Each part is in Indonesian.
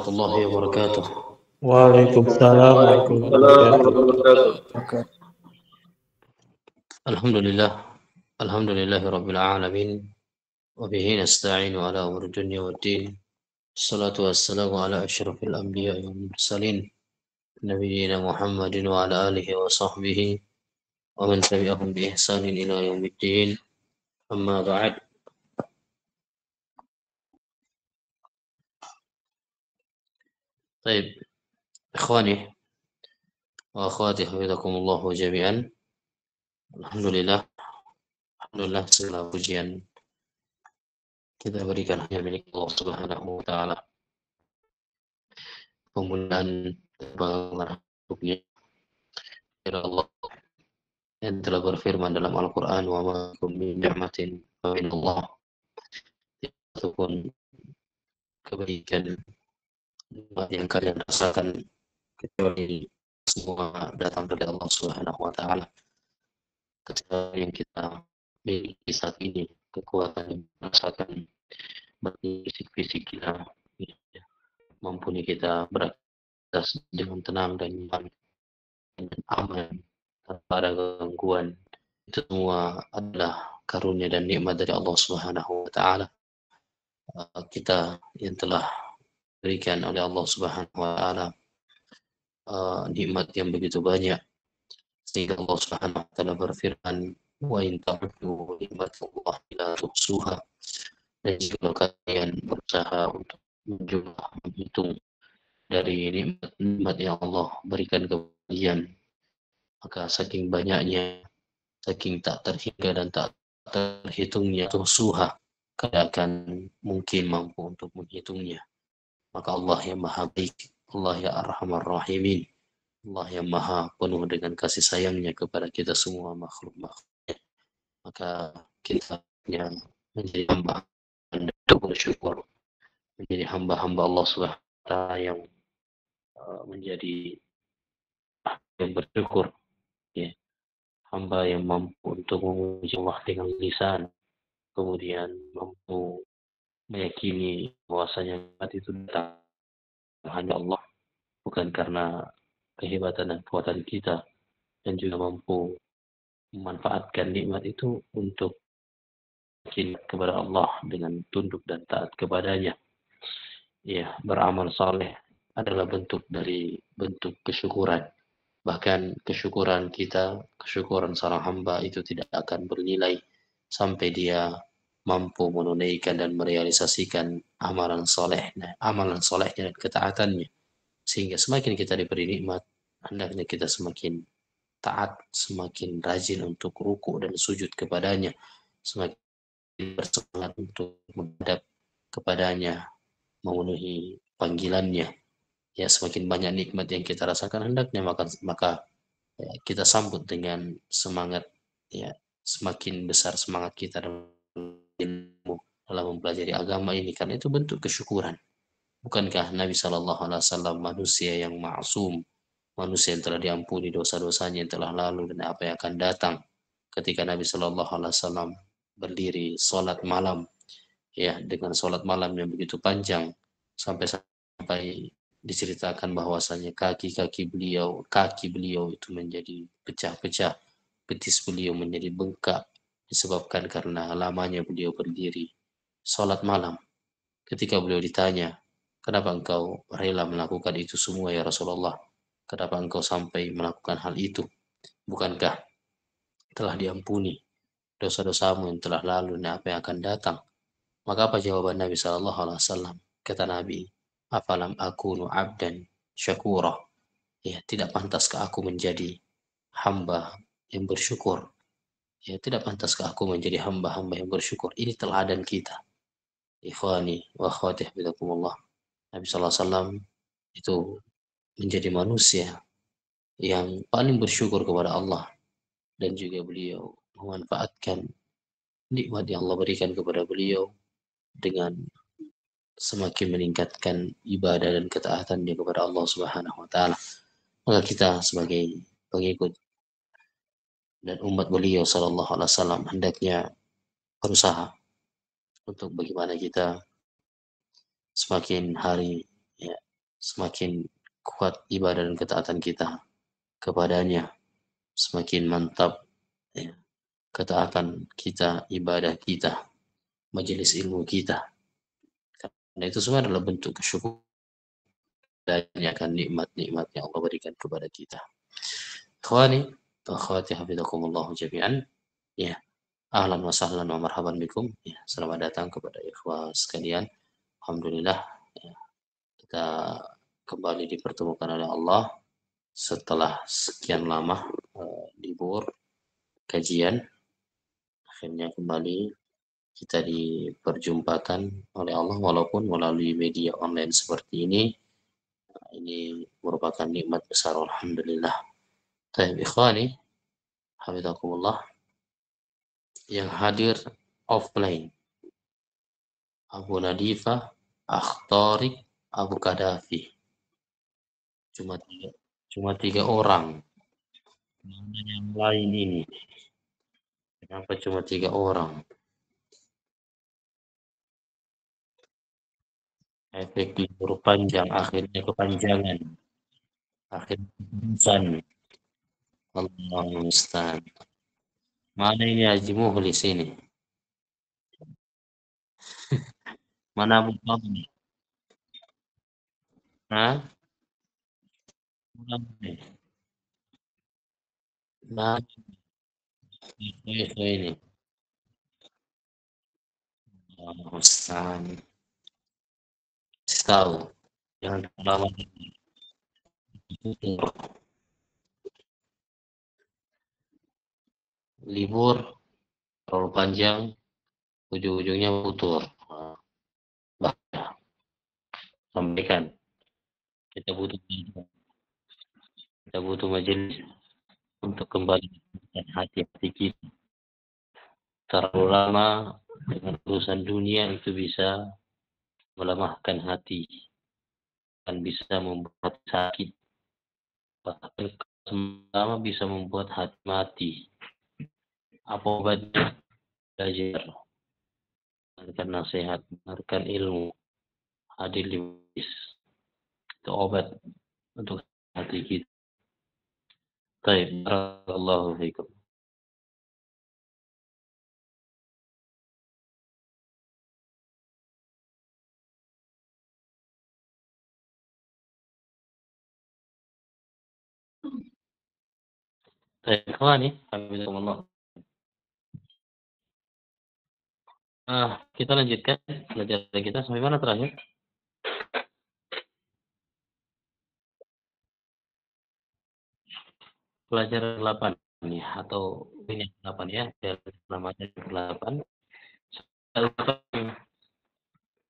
warahmatullahi wabarakatuh. Waalaikumsalam warahmatullahi wabarakatuh. Alhamdulillahi rabbil alamin. Wa bihi nasta'inu ala umuri dunya waddin. Assalatu wassalamu ala asyrafil anbiya'i wal mursalin. Nabiyyina Muhammadin wa ala alihi wa sahbihi wa man tabi'ahum bi ihsanin ila yaumiddin. Amma ba'd. Baik, ikhwani wa akhwati hafizakumullah jami'an. Alhamdulillah segala pujian kita berikan hanya milik Allah Subhanahu wa taala. Penggunaan rupiah kepada Allah yang telah berfirman dalam Al-Quran, wa ma min ni'matin fa min Allah, ataupun kebaikan yang kalian rasakan kecuali semua datang dari Allah Subhanahu wa taala. Ketika yang kita miliki saat ini, kekuatan yang merasakan fisik kita, mampu kita beraktivitas dengan tenang dan nyaman dan aman tanpa ada gangguan, itu semua adalah karunia dan nikmat dari Allah Subhanahu wa taala. Kita yang telah diberikan oleh Allah Subhanahu wa taala nikmat yang begitu banyak, sehingga Allah Subhanahu wa taala berfirman, wa in ta'uddu ni'matallahi la tuhsuha. Dan jika kalian berusaha untuk menjumlah, menghitung dari nikmat yang Allah berikan kepada kalian, maka saking banyaknya, saking tak terhingga dan tak terhitungnya, tuhsuha, kalian akan mungkin mampu untuk menghitungnya. Maka Allah yang maha baik, Allah yang arhamar rahimin, Allah yang maha penuh dengan kasih sayangnya kepada kita semua makhluk-makhluknya. Maka kita yang menjadi hamba untuk bersyukur, menjadi hamba-hamba Allah Subhanahu wa taala yang menjadi yang bersyukur, ya, hamba yang mampu untuk memuji Allah dengan lisan, kemudian mampu meyakini bahwasanya itu datang hanya Allah, bukan karena kehebatan dan kekuatan kita, dan juga mampu memanfaatkan nikmat itu untuk cinta kepada Allah dengan tunduk dan taat kepadanya. Ya, beramal saleh adalah bentuk kesyukuran. Bahkan kesyukuran kita, kesyukuran seorang hamba itu tidak akan bernilai sampai dia mampu menunaikan dan merealisasikan amalan solehnya dan ketaatannya. Sehingga semakin kita diberi nikmat, hendaknya kita semakin taat, semakin rajin untuk ruku dan sujud kepadanya, semakin bersemangat untuk menghadap kepadanya, memenuhi panggilannya. Ya, semakin banyak nikmat yang kita rasakan, hendaknya maka ya, kita sambut dengan semangat, ya, semakin besar semangat kita dalam ilmu, dalam mempelajari agama ini, karena itu bentuk kesyukuran. Bukankah Nabi Shallallahu Alaihi Wasallam manusia yang maksum, manusia yang telah diampuni dosa-dosanya yang telah lalu dan apa yang akan datang? Ketika Nabi Shallallahu Alaihi Wasallam berdiri sholat malam, ya, dengan sholat malam yang begitu panjang, sampai diceritakan bahwasanya kaki beliau itu menjadi pecah-pecah, betis beliau menjadi bengkak, disebabkan karena lamanya beliau berdiri sholat malam. Ketika beliau ditanya, kenapa engkau rela melakukan itu semua ya Rasulullah? Kenapa engkau sampai melakukan hal itu? Bukankah telah diampuni dosa-dosamu yang telah lalu dan apa yang akan datang? Maka apa jawaban Nabi Shallallahu Alaihi Wasallam? Kata Nabi, afalam akunu abdan syakura. Ya, tidak pantaskah aku menjadi hamba yang bersyukur? Ya, tidak pantaskah aku menjadi hamba-hamba yang bersyukur? Ini teladan kita. Ikhwani wa akhwati hafizakumullah. Nabi Sallallahu Alaihi Wasallam itu menjadi manusia yang paling bersyukur kepada Allah, dan juga beliau memanfaatkan nikmat yang Allah berikan kepada beliau dengan semakin meningkatkan ibadah dan ketaatannya kepada Allah Subhanahu wa taala. Maka kita sebagai pengikut dan umat beliau Sallallahu Alaihi Wasallam hendaknya berusaha untuk bagaimana kita semakin hari, ya, semakin kuat ibadah dan ketaatan kita kepadanya, semakin mantap ya, ketaatan kita, ibadah kita, majelis ilmu kita. Karena itu semua adalah bentuk kesyukuran akan nikmat-nikmat yang Allah berikan kepada kita. Ikhwani, akhwati hafizakumullah jami'an. Ya, ahlan wa sahlan wa marhaban bikum. Ya, selamat datang kepada ikhwah sekalian. Alhamdulillah ya, kita kembali dipertemukan oleh Allah setelah sekian lama libur kajian. Akhirnya kembali kita diperjumpakan oleh Allah walaupun melalui media online seperti ini. Ini merupakan nikmat besar, alhamdulillah. Baik, ikhwani, hafizakumullah, yang hadir offline Abu Nadifah, Akhtarik, Abu Kadafi. Cuma tiga orang. Mana yang lain ini? Kenapa cuma 3 orang? Efek libur panjang akhirnya kepanjangan. Akhirnya keputusan. Allah musta'an. Mana ini Haji Muhlis ini? Mana Abu Fadli? Hah? Mana ini? Nah, ini. Allah musta'an. Tahu. Jangan terlalu libur terlalu panjang, ujung-ujungnya putur. Bahaya. Sampaikan. Kita butuh majelis untuk kembali dengan hati-hati kita. Terlalu lama dengan urusan dunia itu bisa melemahkan hati dan bisa membuat sakit, bahkan lama bisa membuat hati mati. Apa obatnya? Belajar, dengarkan nasihat, dengarkan ilmu, hadir di majlis. Itu obat untuk hati kita. Baik, barakallahu fiikum. Baik, ikhwani, hafizakumullah. Kita lanjutkan pelajaran kita sampai mana terakhir? Pelajaran 8 ini atau ini 8 ya, namanya 8.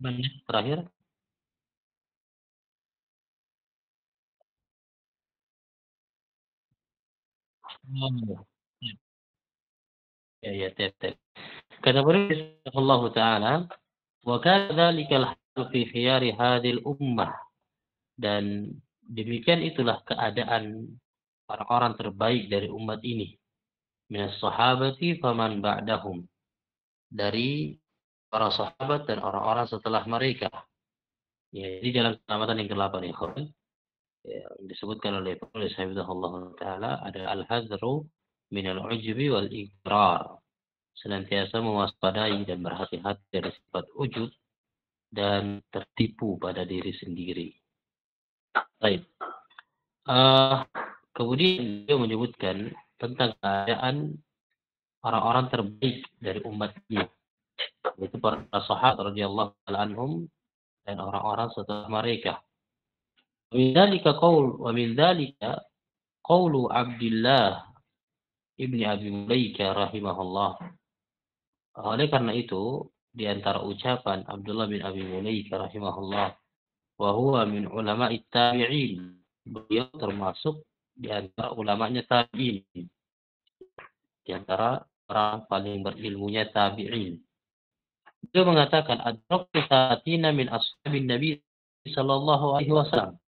Menit terakhir. Ya, tet. Kata beliau Allah Ta'ala, wa kadzalika al-halu fi khiyari hadhil ummah, dan demikian itulah keadaan orang-orang terbaik dari umat ini, minas sahabati faman ba'dahum, dari para sahabat dan orang-orang setelah mereka. Ya, jadi dalam keselamatan yang ke-8 ya, disebutkan oleh penulis Allah Ta'ala ada al-hadru minal ujbi wal ikrar, senantiasa mewaspadai dan berhati-hati dari sifat ujub dan tertipu pada diri sendiri. Baik. Kemudian dia menyebutkan tentang keadaan orang-orang terbaik dari umat ini, yaitu para sahabat radhiyallahu anhum dan orang-orang setelah mereka. Wa min dzalika qaulu Abdullah ibni Abi Mulaika rahimahullah. Oleh karena itu, di antara ucapan Abdullah bin Abi Mulaika rahimahullah, wa huwa min ulama'i tabi'in, beliau termasuk di antara ulamanya tabi'in, di antara orang paling berilmunya tabi'in. Beliau mengatakan, adraktu satina min ashabin Nabi sallallahu alaihi wasallam.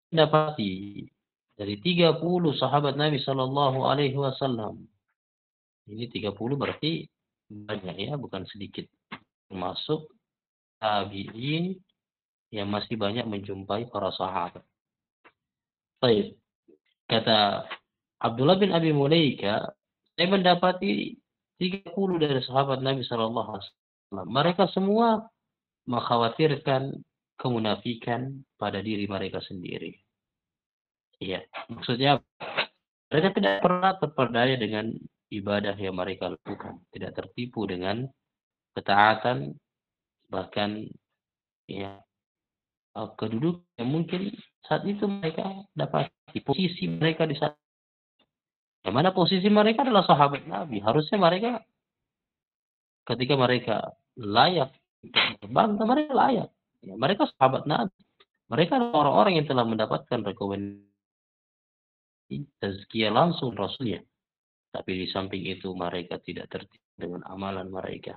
Dapati dari 30 sahabat Nabi sallallahu alaihi wasallam. Ini 30 berarti banyak ya, bukan sedikit. Termasuk tabi'in yang masih banyak menjumpai para sahabat. Baik, kata Abdullah bin Abi Mulaika, saya mendapati 30 dari sahabat Nabi Shallallahu Alaihi Wasallam. Mereka semua mengkhawatirkan kemunafikan pada diri mereka sendiri. Iya, maksudnya mereka tidak pernah terperdaya dengan ibadah yang mereka lakukan, tidak tertipu dengan ketaatan, bahkan ya kedudukan yang mungkin saat itu mereka dapat di posisi mereka di saat yang mana posisi mereka adalah sahabat Nabi. Harusnya mereka ketika mereka layak untuk berbangga, mereka layak. Ya, mereka sahabat Nabi. Mereka adalah orang-orang yang telah mendapatkan rekomendasi tazkiyah langsung Rasulnya. Tapi di samping itu mereka tidak tertipu dengan amalan mereka.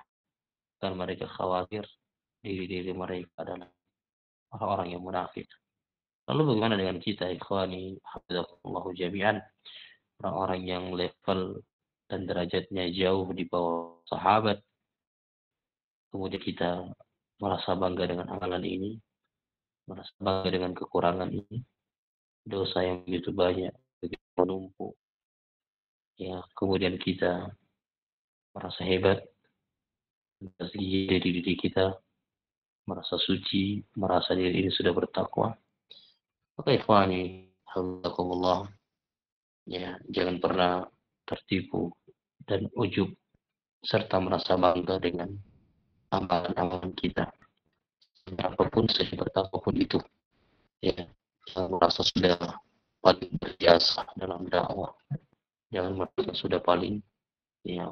Karena mereka khawatir diri-diri mereka adalah orang-orang yang munafik. Lalu bagaimana dengan kita, ikhwani, hafizakumullah jami'an, orang-orang yang level dan derajatnya jauh di bawah sahabat, kemudian kita merasa bangga dengan amalan ini, merasa bangga dengan kekurangan ini, dosa yang begitu banyak, begitu menumpuk, ya, kemudian kita merasa hebat, merasa diri kita, merasa suci, merasa diri ini sudah bertakwa. Maka ikhwani, alhamdulillah, ya, jangan pernah tertipu dan ujub serta merasa bangga dengan amalan-amalan kita. Apapun sehebat apapun itu, ya, jangan merasa sudah paling berjasa dalam dakwah. Jangan merasa sudah paling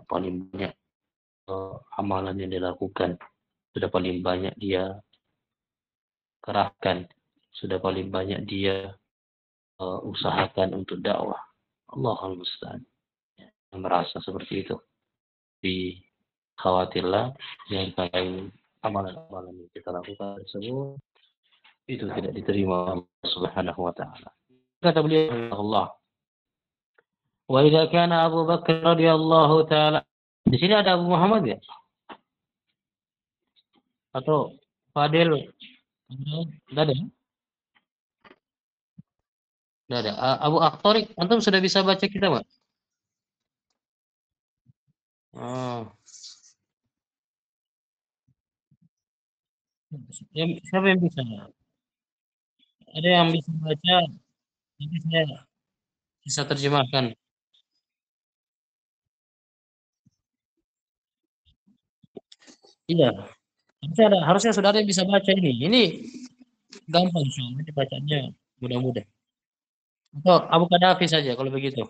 banyak amalan yang dilakukan, sudah paling banyak dia kerahkan, sudah paling banyak dia usahakan untuk dakwah. Allahul musta'an. Merasa seperti itu. Khawatirlah yang kayak amalan-amalan yang kita lakukan tersebut itu tidak diterima Allah Subhanahu wa taala. Kata beliau Allah, wa idza kana Abu Bakar radhiyallahu taala. Di sini ada Abu Muhammad ya? Atau Fadil? Enggak ada. Enggak ada. Abu Akhtarik, antum sudah bisa baca kitab, Pak? Oh. Siapa yang bisa? Ada yang bisa baca, nanti saya bisa terjemahkan. Iya, harusnya sudah ada yang bisa baca ini. Ini gampang soalnya dibacanya mudah-mudah. Atau Abu Kadafi saja kalau begitu.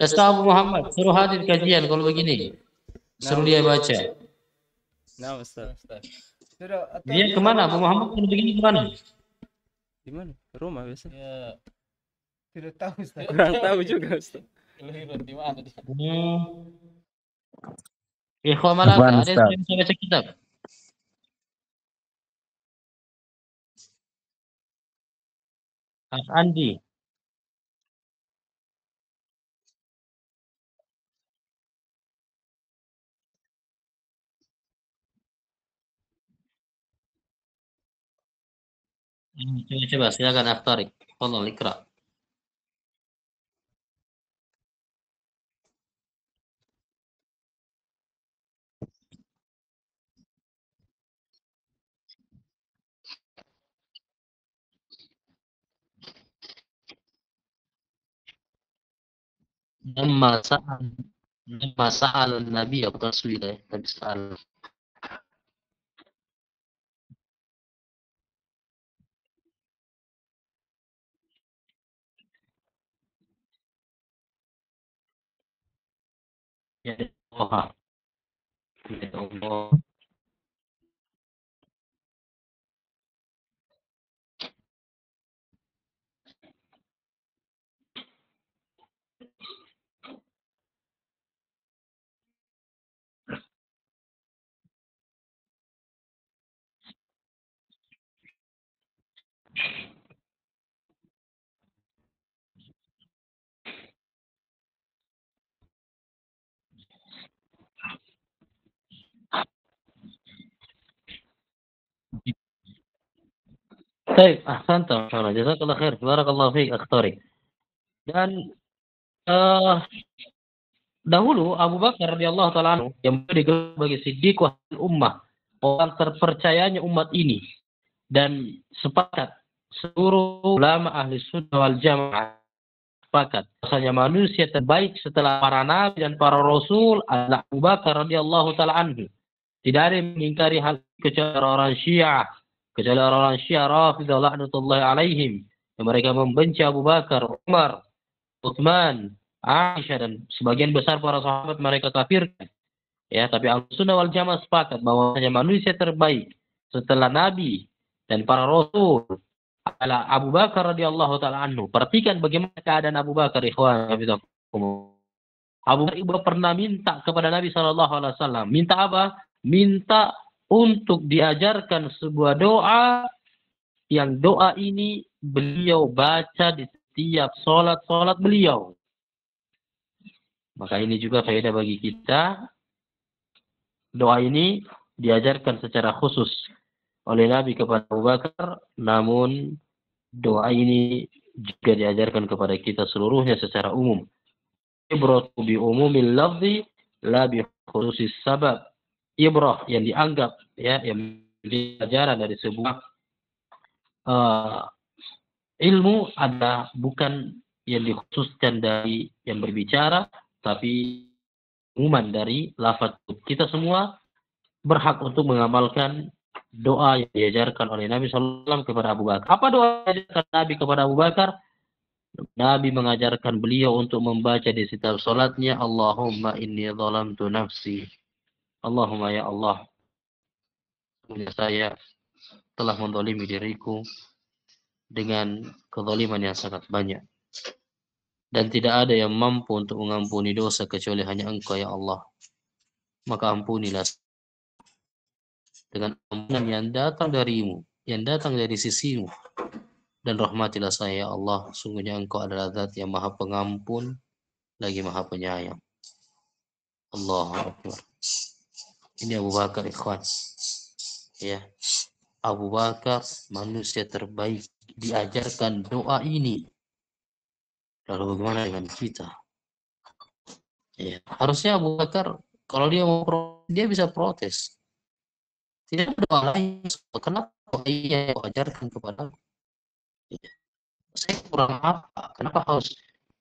Gasta Abu Muhammad, suruh hadir kajian kalau begini. Suruh dia baca. Nah, Ustaz. Dia kemana? Abu Muhammad kalau begini kemana? Di mana? Rumah biasa. Ya, tidak tahu Ustaz. Kurang tahu juga Ustaz. Keliru di mana dia? Ikhwan Malaka, ada yang bisa baca kitab? Andi. Coba silakan Aftarik. Tolong ikra. Nama sa'al Nabi ya bukan suila ya, tapi sa'al. Ya Allah. Ya Allah. Baik, ahsanta, masyaallah. Jazakallah khair. Barakallahu fiik, akh Thariq. Dan dahulu Abu Bakar radhiyallahu taala anhu yang digelar sebagai siddiqul ummah, orang terpercayanya umat ini, dan sepakat seluruh ulama ahli sunnah wal jamaah sepakat bahwasanya manusia terbaik setelah para nabi dan para rasul adalah Abu Bakar radhiyallahu taala anhu. Tidak ada yang mengingkari hal kecuali orang Syiah, kecuali orang Syiah Rafidah laknatullahi alaihim, yang mereka membenci Abu Bakar, Umar, Utsman, Aisyah, dan sebagian besar para sahabat mereka kafirkan. Ya, tapi Ahlussunnah wal Jamaah sepakat bahwasanya manusia terbaik setelah nabi dan para rasul adalah Abu Bakar radhiyallahu taala anhu. Perhatikan bagaimana keadaan Abu Bakar, ikhwan. Abu Bakar pernah minta kepada Nabi sallallahu alaihi wasallam. Minta apa? Minta untuk diajarkan sebuah doa, yang doa ini beliau baca di setiap sholat beliau. Maka ini juga faedah bagi kita. Doa ini diajarkan secara khusus oleh Nabi kepada Abu Bakar, namun doa ini juga diajarkan kepada kita seluruhnya secara umum. Ibratu bi umumil lafzi la bi khususis sabab. Ibrah yang dianggap, ya, yang pelajaran dari sebuah ilmu adalah bukan yang dikhususkan dari yang berbicara, tapi umuman dari lafaz. Kita semua berhak untuk mengamalkan doa yang diajarkan oleh Nabi SAW kepada Abu Bakar. Apa doa yang diajarkan Nabi kepada Abu Bakar? Nabi mengajarkan beliau untuk membaca di setiap salatnya, Allahumma inni zalamtu nafsi. Allahumma, ya Allah, saya telah menzalimi diriku dengan kezaliman yang sangat banyak. Dan tidak ada yang mampu untuk mengampuni dosa kecuali hanya Engkau, ya Allah. Maka ampunilah dengan ampunan yang datang darimu, yang datang dari sisimu. Dan rahmatilah saya, ya Allah. Sungguhnya Engkau adalah zat yang maha pengampun, lagi maha penyayang. Allahu Akbar. Ini Abu Bakar, ikhwan. Ya, Abu Bakar manusia terbaik, diajarkan doa ini. Lalu bagaimana dengan kita? Ya, harusnya Abu Bakar kalau dia mau protes, dia bisa protes. Tidak ada doa lain. Kenapa doa ini yang ajarkan kepada aku? Ya, saya kurang apa? Kenapa harus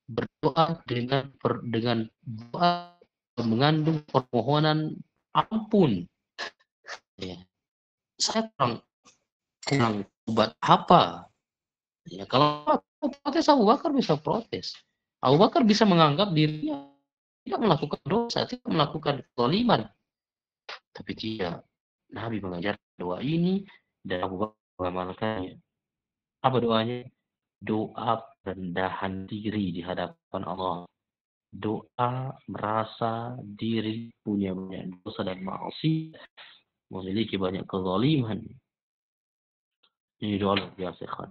berdoa dengan doa mengandung permohonan ampun? Ya, saya kurang buat apa? Ya, kalau protes Abu Bakar bisa protes. Abu Bakar bisa menganggap dirinya tidak melakukan dosa, tidak melakukan kezaliman. Tapi tidak. Nabi mengajarkan doa ini dan Abu Bakar mengamalkannya. Apa doanya? Doa rendahan diri di hadapan Allah. Doa merasa diri punya banyak dosa dan maksiat, memiliki banyak kezaliman. Ini doa luar biasa, kan?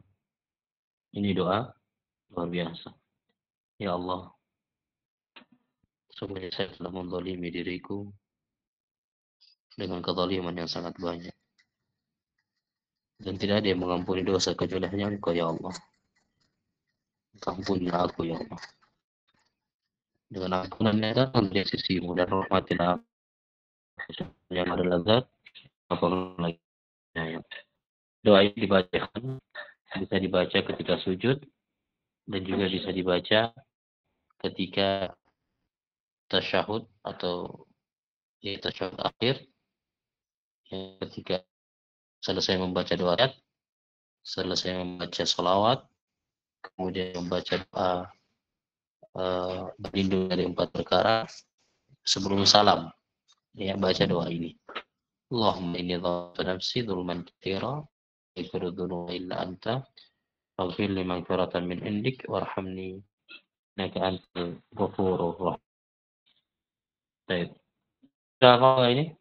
Ini doa luar biasa. Ya Allah, sungguhnya saya telah menzalimi diriku dengan kezaliman yang sangat banyak. Dan tidak ada yang mengampuni dosa kecuali hanya Engkau, ya Allah. Ampunilah aku, ya Allah. Dengan ampunan yang datang dari sisimu dan rahmatilah yang adalah zat apa lagi. Doa ini bisa dibaca ketika sujud dan juga bisa dibaca ketika tasyahud atau tasyahud akhir, ya, ketika selesai membaca doa, selesai membaca sholawat, kemudian membaca doa berlindung dari 4 perkara sebelum salam, ya, baca doa ini. Allahumma inni dhalamtu nafsi dzulman katsira yaghfiru dzunuba illa anta faghfir li maghfiratan min indik warhamni innaka antal ghafurur rahim. Baik. Sudah apa ini?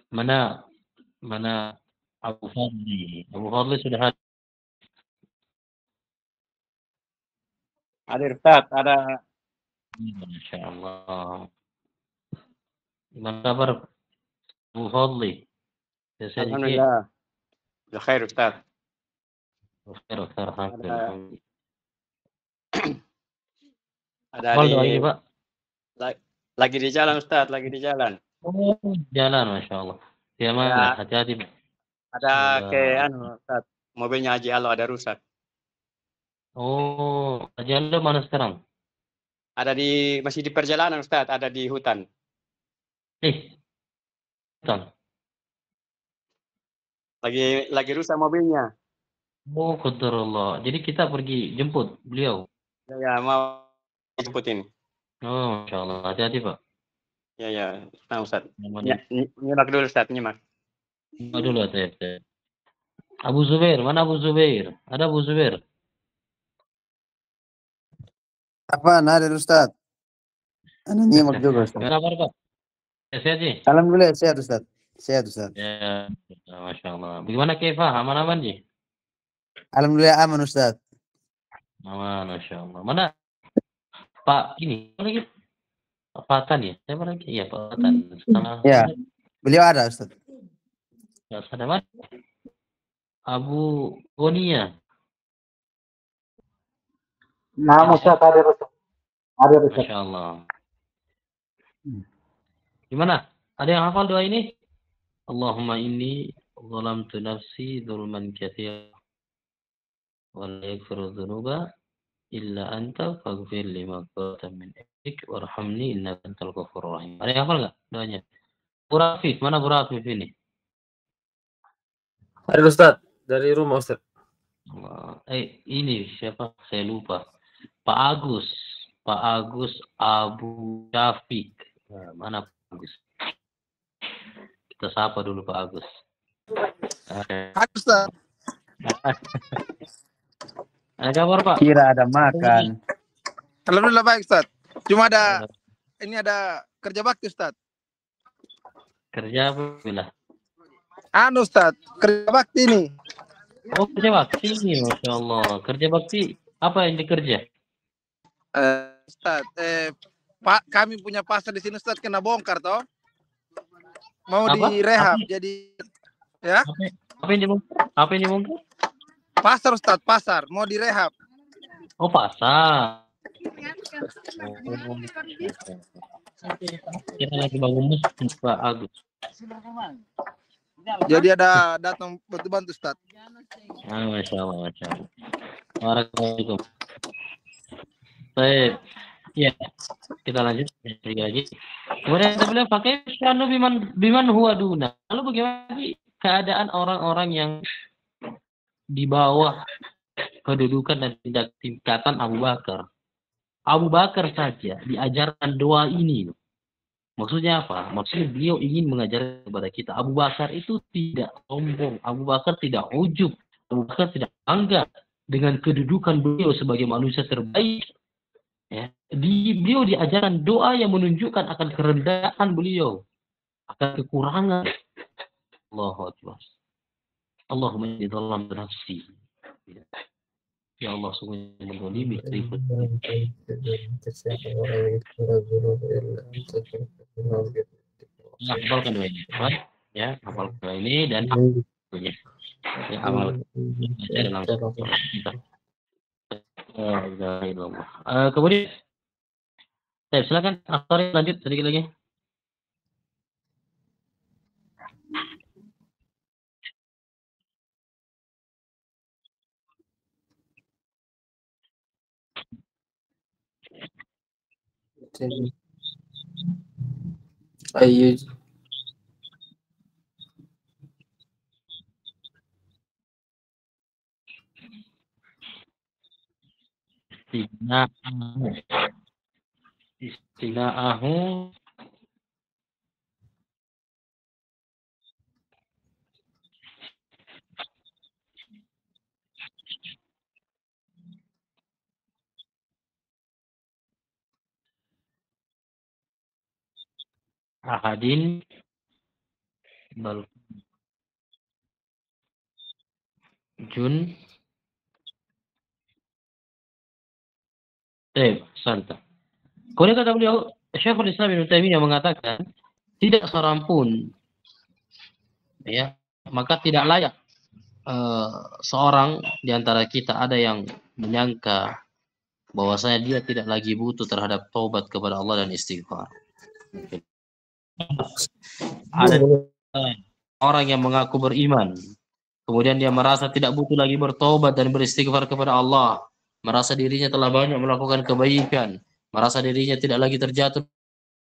Mana Abu Fadli? Abu Fadli sudah hadir. Hadir Ustaz, ada. Masya Allah. Gimana kabar Abu Fadli? Alhamdulillah. Khair Ustaz. Khair, alhamdulillah. Ada Hafal di doa ini, Pak? lagi di jalan Ustaz, lagi di jalan. Oh, jalan, Masya Allah. Dia mana? Hati-hati, Pak. Ada ke Semoga- Ustaz, mobilnya Haji Alo ada rusak. Oh, jalan mana sekarang? Masih di perjalanan Ustaz, ada di hutan. Hutan. Lagi rusak mobilnya. Oh, qadarullah. Jadi kita pergi jemput beliau. Ya, mau jemputin. Oh, Masya Allah. Hati-hati, Pak. Ya. Nah, Ustaz. Namanya Nyimak dulu Ustaz, nyimak. dulu, hati-hati. Abu Zubair, mana Abu Zubair? Ada Abu Zubair? Apa ada Ustaz? Ana nyimak juga Ustaz. Ada kabar, Pak? Sehat sih? Alhamdulillah sehat Ustaz. Sehat Ustaz. Ya, Masya Allah. Bagaimana Kefah? Aman-aman sih? Alhamdulillah aman Ustaz. Aman, Masya Allah. Mana Pak ini? Apa lagi? Pak Fatan ya? Siapa lagi? Iya, Pak Fatan. Salah. Ya. Beliau ada Ustaz. Ya, ada mana? Abu Gonia. Nah, Ustaz ada Ustaz. Ada Ustaz. Masya Allah. Gimana? Ada yang hafal doa ini? Allahumma inni zalamtu nafsi dzulman katsiran wa la yaghfiru dzunuba illa anta faghfir li maghfiratan min indik warhamni innaka antal ghafurur rahim. Ada yang hafal enggak doanya? Bu Rafif, mana Bu Rafif ini? Ada Ustaz dari rumah Ustaz. Ini siapa? Saya lupa. Pak Agus Abu Syafiq. Nah, mana Pak Agus? Kita sapa dulu Pak Agus. Hai Ustaz. Ada kabar Pak? Kira ada makan. Alhamdulillah baik Ustaz. Cuma ini ada kerja bakti Ustaz. Kerja apa bila? Ustaz, kerja bakti ini. Oh, kerja bakti ini, Masya Allah. Kerja bakti apa yang dikerja? Ustaz, Pak, kami punya pasar di sini Ustaz kena bongkar toh. Mau Apa? direhab Apa? jadi ya. Apa yang dibongkar? Apa yang dibongkar? Pasar Ustaz, pasar mau direhab. Oh, pasar. Kita lagi bangun masjid Pak Agus. Jadi ada datang bantu Ustaz. Masya Allah, Masya Allah. Waalaikumsalam. Baik. Ya, kita lanjut lagi. Kemudian kita bilang pakai syanu biman huwa duna. Lalu bagaimana sih keadaan orang-orang yang di bawah kedudukan dan tingkatan Abu Bakar? Abu Bakar saja diajarkan doa ini. Maksudnya apa? Maksudnya beliau ingin mengajarkan kepada kita. Abu Bakar itu tidak sombong. Abu Bakar tidak ujub. Abu Bakar tidak bangga dengan kedudukan beliau sebagai manusia terbaik. Ya. Beliau diajarkan doa yang menunjukkan akan kerendahan beliau. Akan kekurangan. Allahu Akbar. Allahumma inni zalamtu nafsi. Ya Allah, sungguh menzalimi diriku. Hafalkan doa ini, ya, hafalkan doa ini dan punya. Ya, amal saya langsung. Kemudian, silakan, Akhari lanjut sedikit lagi. Ayo. Istina'ahu ahadin bal jun santa. Kemudian kata beliau, Syekhul Islam Ibnu Taimiyah mengatakan, tidak seorang pun, ya, maka tidak layak seorang di antara kita ada yang menyangka bahwasanya dia tidak lagi butuh terhadap taubat kepada Allah dan istighfar. Ada orang yang mengaku beriman, kemudian dia merasa tidak butuh lagi bertaubat dan beristighfar kepada Allah, merasa dirinya telah banyak melakukan kebaikan, merasa dirinya tidak lagi terjatuh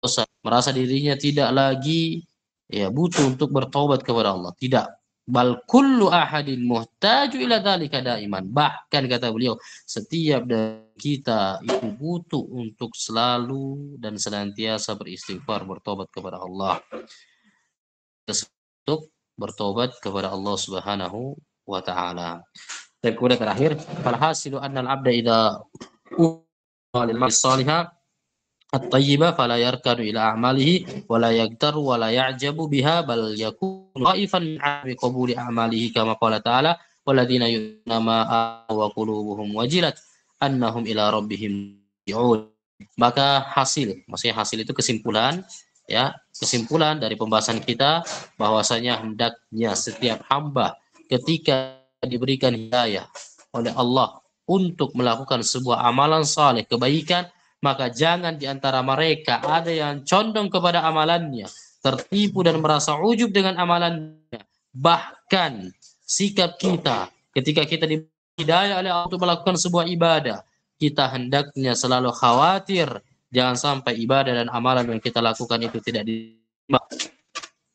dosa, merasa dirinya tidak lagi butuh untuk bertaubat kepada Allah. Tidak. Bal kullu ahadin muhtaju ila dzalika daiman. Bahkan kata beliau, setiap dari kita itu butuh untuk selalu dan senantiasa beristighfar, bertobat kepada Allah. Untuk bertobat kepada Allah Subhanahu wa taala. Dan kemudian terakhir, falhasilu anna al-'abda idza lil salihah at-tayyibah fala yarkanu ila a'malihi wa la yaghtaru wa la ya'jabu biha bal yakunu khaifan min 'ami qabuli a'malihi kama qala ta'ala walladzina yu'minuna ma wa qulubuhum wajilat annahum ila rabbihim raji'un. Maka maksudnya hasil itu kesimpulan dari pembahasan kita bahwasanya hendaknya setiap hamba ketika diberikan hidayah oleh Allah untuk melakukan sebuah amalan saleh kebaikan, maka jangan di antara mereka ada yang condong kepada amalannya, tertipu dan merasa ujub dengan amalannya. Bahkan sikap kita ketika kita diberi hidayah oleh Allah untuk melakukan sebuah ibadah, kita hendaknya selalu khawatir jangan sampai ibadah dan amalan yang kita lakukan itu tidak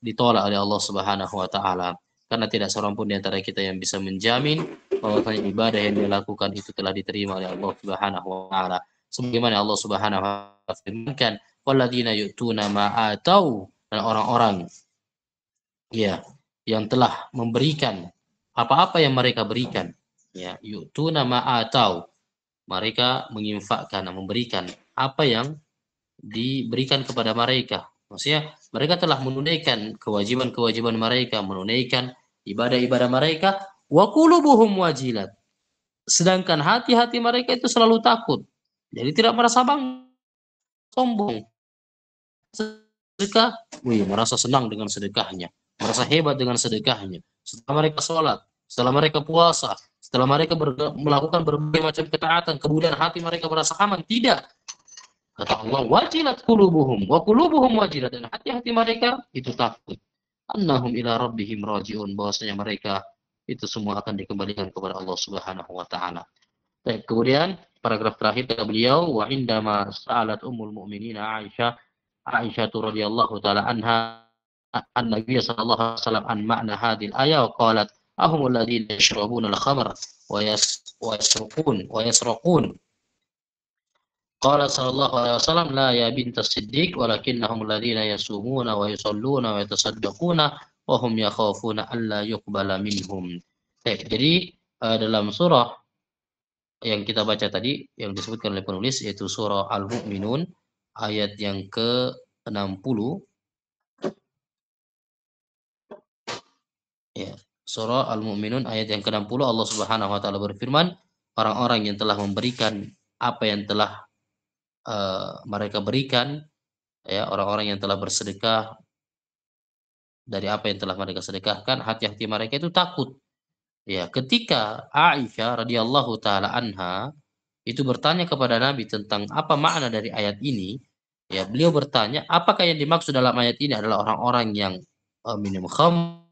ditolak oleh Allah Subhanahu wa taala. Karena tidak seorang pun di antara kita yang bisa menjamin bahwa ibadah yang dia lakukan itu telah diterima oleh Allah Subhanahu wa taala. Sebagaimana Allah Subhanahu wa taala firmankan, walladzina yu'tuna ma atau, dan orang-orang yang telah memberikan apa-apa yang mereka berikan, yu'tuna ma atau, mereka menginfakkan, memberikan apa yang diberikan kepada mereka. Maksudnya mereka telah menunaikan kewajiban-kewajiban mereka, menunaikan ibadah-ibadah mereka, wa qulubuhum wajilat, sedangkan hati-hati mereka itu selalu takut. Jadi tidak merasa sombong. Sedekah, merasa senang dengan sedekahnya, merasa hebat dengan sedekahnya. Setelah mereka sholat, setelah mereka puasa, setelah mereka melakukan berbagai macam ketaatan, kemudian hati mereka merasa aman. Tidak. Kata Allah, wajilat qulubuhum wa qulubuhum wajilat, dan hati-hati mereka itu takut. Annahum ila rabbihim raji'un, bahwasanya mereka itu semua akan dikembalikan kepada Allah Subhanahu wa taala. Baik, kemudian paragraf terakhir kata beliau, wa indama sa'alat ummul mu'minin Aisyah radhiyallahu taala anha an-nabiy sallallahu alaihi wasallam an ma'na hadhil ayah, wa qalat ahumul ladzina yashrabuna al-khamra wa yasraqun. Qala sallallahu alaihi wasallam, la ya bintas siddiq walakinnahum ladzina yasumuna wa yusalluna wa yatasaddaquna wa hum yakhafuna alla yuqbala minhum. Jadi dalam surah yang kita baca tadi, yang disebutkan oleh penulis, yaitu surah Al-Mu'minun ayat yang ke-60. Surah Al-Mu'minun ayat yang ke-60, Allah Subhanahu wa taala berfirman, orang-orang yang telah memberikan apa yang telah mereka berikan, orang-orang yang telah bersedekah dari apa yang telah mereka sedekahkan, hati-hati mereka itu takut. Ketika Aisyah radhiyallahu taala anha itu bertanya kepada Nabi tentang apa makna dari ayat ini, beliau bertanya, apakah yang dimaksud dalam ayat ini adalah orang-orang yang minum khamr,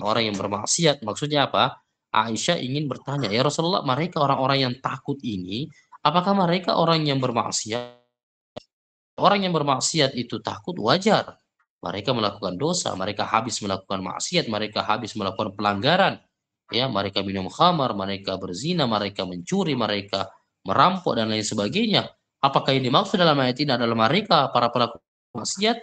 orang yang bermaksiat? Maksudnya apa? Aisyah ingin bertanya, ya Rasulullah, mereka orang-orang yang takut ini, apakah mereka orang yang bermaksiat? Orang yang bermaksiat itu takut, wajar. Mereka melakukan dosa, mereka habis melakukan maksiat, mereka habis melakukan pelanggaran. Mereka minum khamar, mereka berzina, mereka mencuri, mereka merampok dan lain sebagainya. Apakah yang dimaksud dalam ayat ini adalah mereka para pelaku maksiat?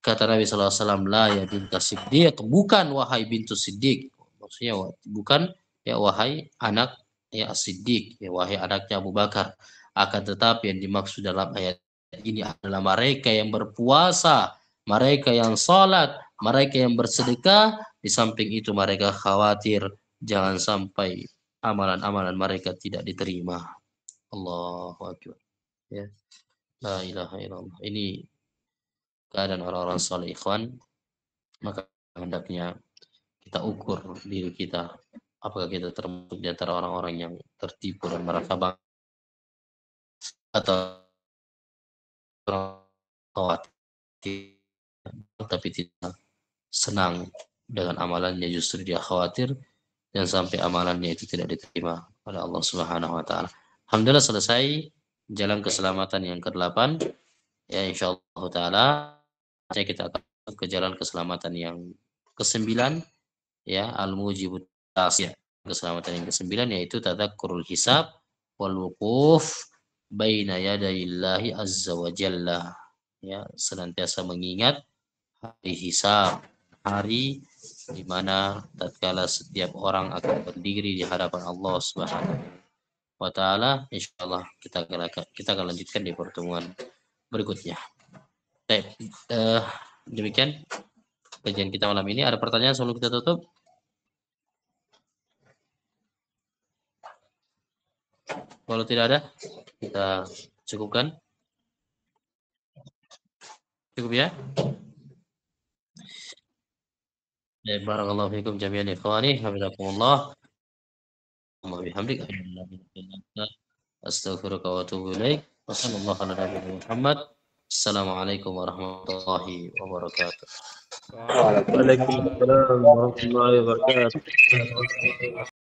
Kata Nabi sallallahu alaihi wasallam, la ya bintas siddiq, bukan wahai bintu siddiq. Maksudnya bukan wahai anak As-Siddiq, wahai anaknya Abu Bakar. Akan tetapi yang dimaksud dalam ayat ini adalah mereka yang berpuasa, mereka yang salat, mereka yang bersedekah. Di samping itu mereka khawatir jangan sampai amalan-amalan mereka tidak diterima. Allahu akbar. La ilaha illallah. Ini keadaan orang-orang saleh, ikhwan. Maka hendaknya kita kita ukur diri kita, apakah kita termasuk di antara orang-orang yang tertipu dan merasa bangga atau khawatir tapi tidak senang dengan amalannya, justru dia khawatir dan sampai amalannya itu tidak diterima oleh Allah Subhanahu wa taala. Alhamdulillah selesai jalan keselamatan yang ke-8. Ya insyaallah taala kita akan ke jalan keselamatan yang ke-9, ya, al-mujibut tasya. Keselamatan yang ke-9 yaitu tadzakkurul hisab wal wuquf baina yadayillahi azza wa jalla. Ya, senantiasa mengingat hari hisab, hari di mana tatkala setiap orang akan berdiri di hadapan Allah Subhanahu wa taala. Insyaallah kita akan lanjutkan di pertemuan berikutnya. Baik, demikian kajian kita malam ini. Ada pertanyaan sebelum kita tutup? Kalau tidak ada, kita cukupkan. Cukup ya? Ya, barakallahu fikum jami'an ikhwani, hafizakumullah. Wa bihamdik astaghfiruka wa atubu ilaik. Wa sallallahu ala nabiyyina Muhammad. Assalamualaikum warahmatullahi wabarakatuh. Waalaikumsalam warahmatullahi wabarakatuh.